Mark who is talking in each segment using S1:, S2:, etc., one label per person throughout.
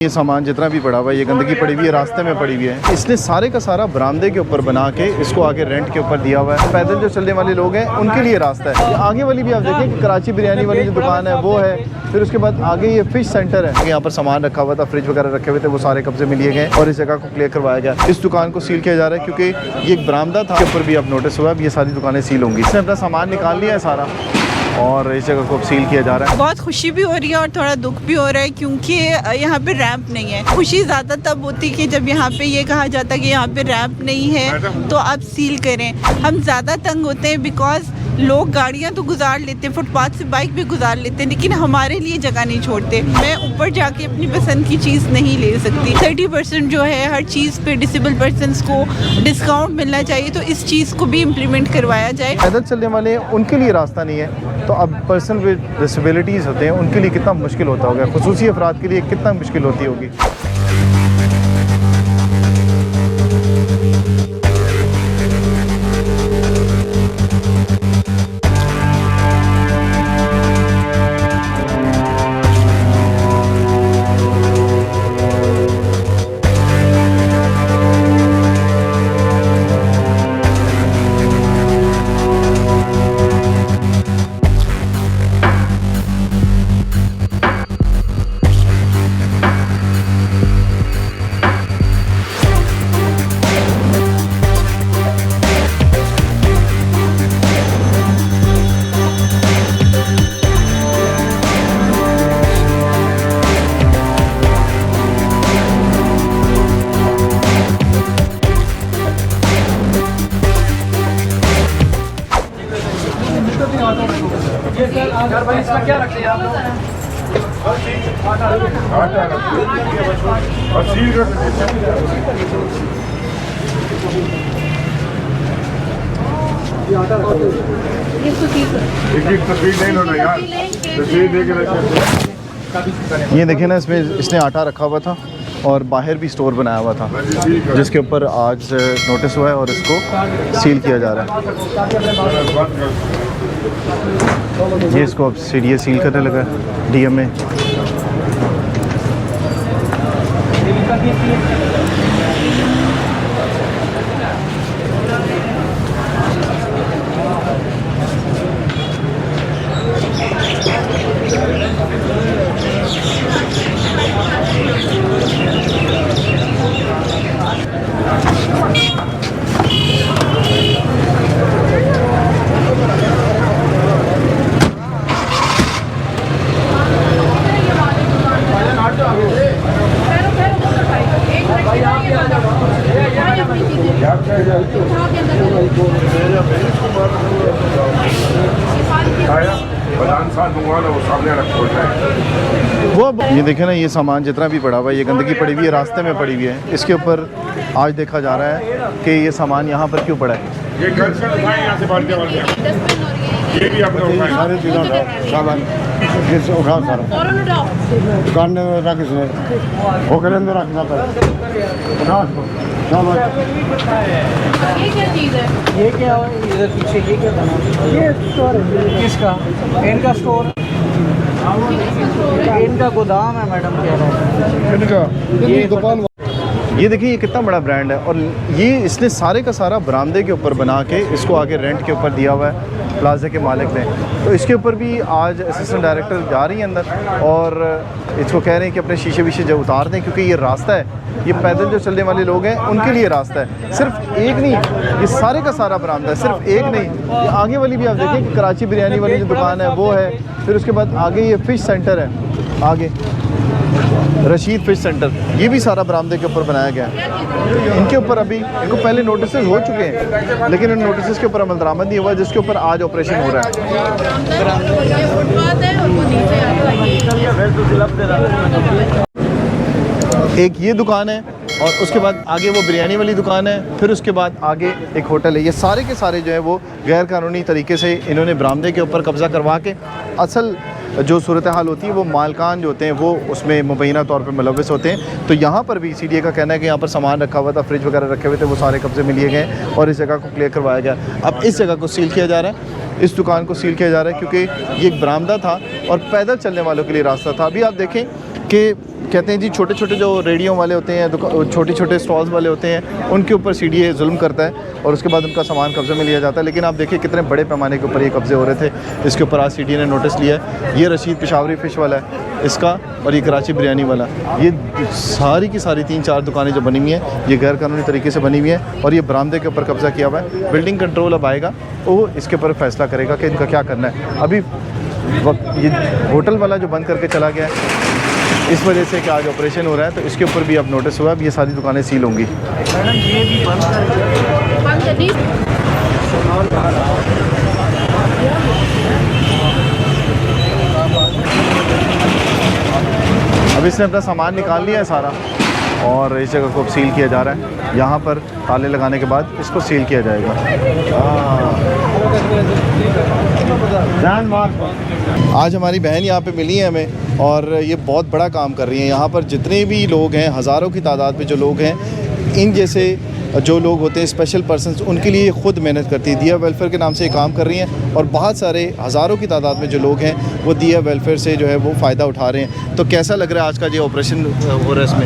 S1: ये सामान जितना भी पड़ा हुआ है, ये गंदगी पड़ी हुई है, रास्ते में पड़ी हुई है। इसने सारे का सारा बरामदे के ऊपर बना के इसको आगे रेंट के ऊपर दिया हुआ है। पैदल जो चलने वाले लोग हैं उनके लिए रास्ता है। ये आगे वाली भी आप देखें कि कराची बिरयानी वाली जो दुकान है वो है। फिर उसके बाद आगे ये फिश सेंटर है। यहाँ पर सामान रखा हुआ था, फ्रिज वगैरह रखे हुए थे, वो सारे कब्जे में लिए गए और इस जगह को क्लियर करवाया गया। इस दुकान को सील किया जा रहा है क्योंकि ये एक बरामदा था, ऊपर भी अब नोटिस हुआ, अब ये सारी दुकानें सील होंगी। इसने अपना सामान निकाल लिया है सारा और इस जगह को अब सील किया जा रहा है।
S2: बहुत खुशी भी हो रही है और थोड़ा दुख भी हो रहा है क्योंकि यहाँ पे रैंप नहीं है। खुशी ज़्यादा तब होती कि जब यहाँ पे ये कहा जाता कि यहाँ पे रैंप नहीं है तो आप सील करें। हम ज़्यादा तंग होते हैं बिकॉज लोग गाड़ियाँ तो गुजार लेते हैं, फुटपाथ से बाइक भी गुजार लेते हैं, लेकिन हमारे लिए जगह नहीं छोड़ते। मैं ऊपर जाके अपनी पसंद की चीज़ नहीं ले सकती। 30% जो है हर चीज़ पे डिसेबल पर्सनस को डिस्काउंट मिलना चाहिए, तो इस चीज़ को भी इम्प्लीमेंट करवाया जाए।
S1: पैदल चलने वाले उनके लिए रास्ता नहीं है, तो अब पर्सन विद डिसेबिलिटीज़ होते हैं उनके लिए कितना मुश्किल होता होगा, खुसूसी अफराद के लिए कितना मुश्किल होती होगी।
S3: इसमें क्या रखते हैं आप लोग?
S1: ये देखें ना, इसमें इसने आटा रखा हुआ था और बाहर भी स्टोर बनाया हुआ था जिसके ऊपर आज नोटिस हुआ है और इसको सील किया जा रहा है। ये इसको अब सीडीए सील करने लगा डीएमए। वो ये देखें ना, ये सामान जितना भी पड़ा हुआ है, ये गंदगी पड़ी हुई है, रास्ते में पड़ी हुई है। इसके ऊपर आज देखा जा रहा है कि ये सामान यहाँ पर क्यों पड़ा है।
S4: ये घर से उठाएं, यहाँ से बाल्टियाँ ये भी आपने उठाएं।
S5: सारे चीज़ों का सामान जिससे उठाओ सारा दुकान में रख, इसने होकर अंदर रखना था, उठाओ इसको।
S6: ये क्या चीज़ है?
S3: ये क्या है इधर पीछे? ये क्या बना है? ये स्टोर है। किसका? इनका स्टोर, इनका गोदाम है मैडम कह रहे हैं
S5: इनका ये दुकान।
S1: ये देखिए ये कितना बड़ा ब्रांड है और ये इसने सारे का सारा बरामदे के ऊपर बना के इसको आगे रेंट के ऊपर दिया हुआ है प्लाजा के मालिक ने। तो इसके ऊपर भी आज असिस्टेंट डायरेक्टर जा रही है अंदर और इसको कह रहे हैं कि अपने शीशे वीशे जो उतार दें क्योंकि ये रास्ता है, ये पैदल जो चलने वाले लोग हैं उनके लिए रास्ता है। सिर्फ एक नहीं, ये सारे का सारा बरामदा है, सिर्फ एक नहीं। ये आगे वाली भी आप देखें कि कराची बिरयानी वाली जो दुकान है वो है। फिर उसके बाद आगे ये फिश सेंटर है, आगे रशीद फिश सेंटर, ये भी सारा बरामदे के ऊपर बनाया गया है। इनके ऊपर अभी इनको पहले नोटिस हो चुके हैं लेकिन इन नोटिस के ऊपर अमल दरामद नहीं हुआ, जिसके ऊपर आज ऑपरेशन हो रहा है। एक ये दुकान है और उसके बाद आगे वो बिरयानी वाली दुकान है, फिर उसके बाद आगे एक होटल है। ये सारे के सारे जो है वो गैर कानूनी तरीके से इन्होंने बरामदे के ऊपर कब्ज़ा करवा के असल जो सूरत हाल होती है वो मालकान जो होते हैं वो उसमें मुबैना तौर पर मुलव्वस होते हैं। तो यहाँ पर भी सीडीए का कहना है कि यहाँ पर सामान रखा हुआ था, फ्रिज वगैरह रखे हुए थे, वो सारे कब्जे में लिए गए और इस जगह को क्लियर करवाया गया। अब इस जगह को सील किया जा रहा है, इस दुकान को सील किया जा रहा है क्योंकि ये एक बरामदा था और पैदल चलने वालों के लिए रास्ता था। अभी आप देखें कि कहते हैं जी छोटे छोटे जो रेडियो वाले होते हैं, छोटे छोटे स्टॉल्स वाले होते हैं, उनके ऊपर सीडीए जुल्म करता है और उसके बाद उनका सामान कब्जे में लिया जाता है। लेकिन आप देखिए कितने बड़े पैमाने के ऊपर ये कब्जे हो रहे थे। इसके ऊपर आज सीडीए ने नोटिस लिया है। ये रशीद पेशावरी फ़िश वाला है इसका, और ये कराची बिरयानी वाला। ये सारी की सारी 3-4 दुकानें जो बनी हुई हैं ये गैर कानूनी तरीके से बनी हुई हैं और ये बरामदे के ऊपर कब्ज़ा किया हुआ है। बिल्डिंग कंट्रोल अब आएगा, वो इसके ऊपर फैसला करेगा कि इनका क्या करना है। अभी ये होटल वाला जो बंद करके चला गया है इस वजह से कि आज ऑपरेशन हो रहा है, तो इसके ऊपर भी अब नोटिस हुआ। अब ये सारी दुकानें सील होंगी।
S6: बंद कर दी।
S1: अब इसने अपना सामान निकाल लिया है सारा और इस जगह को सील किया जा रहा है। यहाँ पर ताले लगाने के बाद इसको सील किया जाएगा। आज हमारी बहन यहाँ पे मिली है हमें और ये बहुत बड़ा काम कर रही हैं। यहाँ पर जितने भी लोग हैं, हज़ारों की तादाद में जो लोग हैं, इन जैसे जो लोग होते हैं स्पेशल पर्सन्स, उनके लिए ख़ुद मेहनत करती है। दिया वेलफेयर के नाम से ये काम कर रही हैं और बहुत सारे हज़ारों की तादाद में जो लोग हैं वो दिया वेलफेयर से जो है वो फ़ायदा उठा रहे हैं। तो कैसा लग रहा है आज का जो ऑपरेशन हो रहा है इसमें?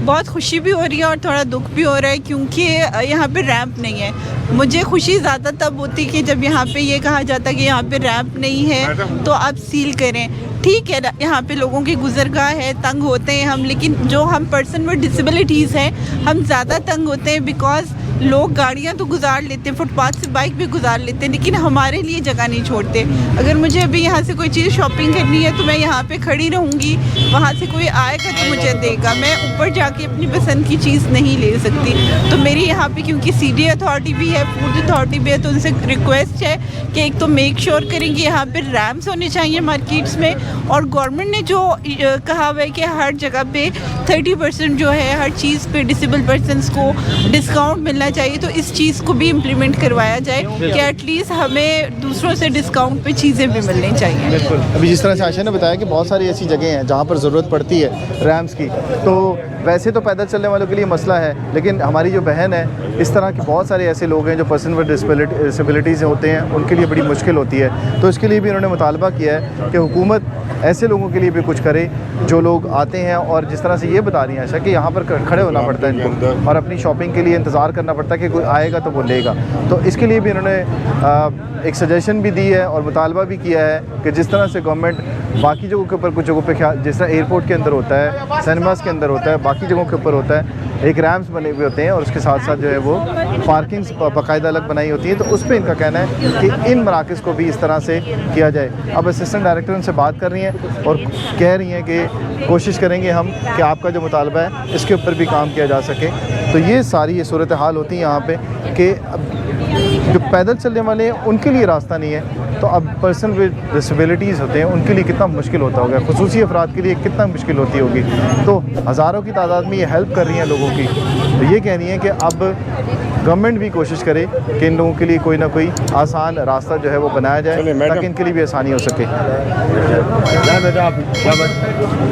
S2: बहुत खुशी भी हो रही है और थोड़ा दुख भी हो रहा है क्योंकि यहाँ पे रैंप नहीं है। मुझे खुशी ज़्यादा तब होती कि जब यहाँ पे ये कहा जाता कि यहाँ पे रैंप नहीं है तो आप सील करें। ठीक है, यहाँ पे लोगों की गुजरगाह है, तंग होते हैं हम, लेकिन जो हम पर्सन विद डिसेबिलिटीज़ हैं हम ज़्यादा तंग होते हैं बिकॉज लोग गाड़ियाँ तो गुजार लेते हैं, फुटपाथ से बाइक भी गुजार लेते हैं, लेकिन हमारे लिए जगह नहीं छोड़ते। अगर मुझे अभी यहाँ से कोई चीज़ शॉपिंग करनी है तो मैं यहाँ पे खड़ी रहूँगी, वहाँ से कोई आएगा तो मुझे देगा, मैं ऊपर जाके अपनी पसंद की चीज़ नहीं ले सकती। तो मेरी यहाँ पे क्योंकि सीडी अथॉरिटी भी है, फूड अथॉरिटी भी है, तो उनसे रिक्वेस्ट है कि एक तो मेक श्योर करेंगे यहाँ पर रैम्स होने चाहिए मार्केट्स में, और गवर्नमेंट ने जो कहा हुआ है कि हर जगह पे 30% जो है हर चीज़ पे डिसेबल पर्सनस को डिस्काउंट मिलना चाहिए, तो इस चीज़ को भी इम्प्लीमेंट करवाया जाए कि एटलीस्ट हमें दूसरों से डिस्काउंट पे चीज़ें भी मिलनी चाहिए।
S1: बिल्कुल। अभी जिस तरह से आशा ने बताया कि बहुत सारी ऐसी जगह हैं जहाँ पर ज़रूरत पड़ती है रैम्स की, तो वैसे तो पैदल चलने वालों के लिए मसला है, लेकिन हमारी जो बहन है, इस तरह के बहुत सारे ऐसे लोग हैं जो पर्सन विद डिसेबिलिटीज़ होते हैं, उनके लिए बड़ी मुश्किल होती है। तो इसके लिए भी उन्होंने मुतालबा किया है कि हुकूमत ऐसे लोगों के लिए भी कुछ करे जो लोग आते हैं और जिस तरह से ये बता रही हैं आशा कि यहाँ पर खड़े होना पड़ता है इनको और अपनी शॉपिंग के लिए इंतज़ार करना पड़ता है कि कोई आएगा तो वो लेगा। तो इसके लिए भी इन्होंने एक सजेशन भी दी है और मुतालबा भी किया है कि जिस तरह से गवर्नमेंट बाकी जगहों के ऊपर कुछ जगहों पे ख्याल, जिस तरह एयरपोर्ट के अंदर होता है, सिनेमास के अंदर होता है, बाकी जगहों के ऊपर होता है, एक रैम्स बने हुए होते हैं और उसके साथ साथ जो है वो पार्किंग्स बाकायदा अलग बनाई होती हैं। तो उस पर इनका कहना है कि इन मराकज़ को भी इस तरह से किया जाए। अब असिस्टेंट डायरेक्टर उनसे बात कर रही हैं और कह रही हैं कि कोशिश करेंगे हम कि आपका जो मुतालबा है इसके ऊपर भी काम किया जा सके। तो ये सारी ये सूरत हाल होती है यहाँ पे कि जो पैदल चलने वाले हैं उनके लिए रास्ता नहीं है, तो अब पर्सन विद डिसेबिलिटीज़ होते हैं उनके लिए कितना मुश्किल होता होगा, खुसूसी अफराद के लिए कितना मुश्किल होती होगी। तो हज़ारों की तादाद में ये हेल्प कर रही हैं लोगों की। तो ये कह रही हैं कि अब गवर्नमेंट भी कोशिश करे कि इन लोगों के लिए कोई ना कोई आसान रास्ता जो है वो बनाया जाए ताकि इनके लिए भी आसानी हो सके।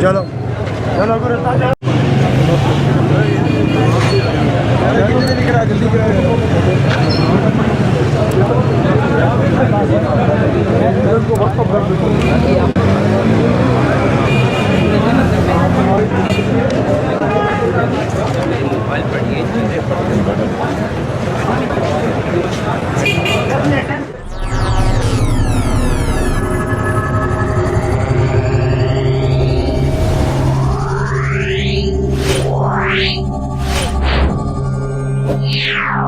S1: चलो
S7: Yeah.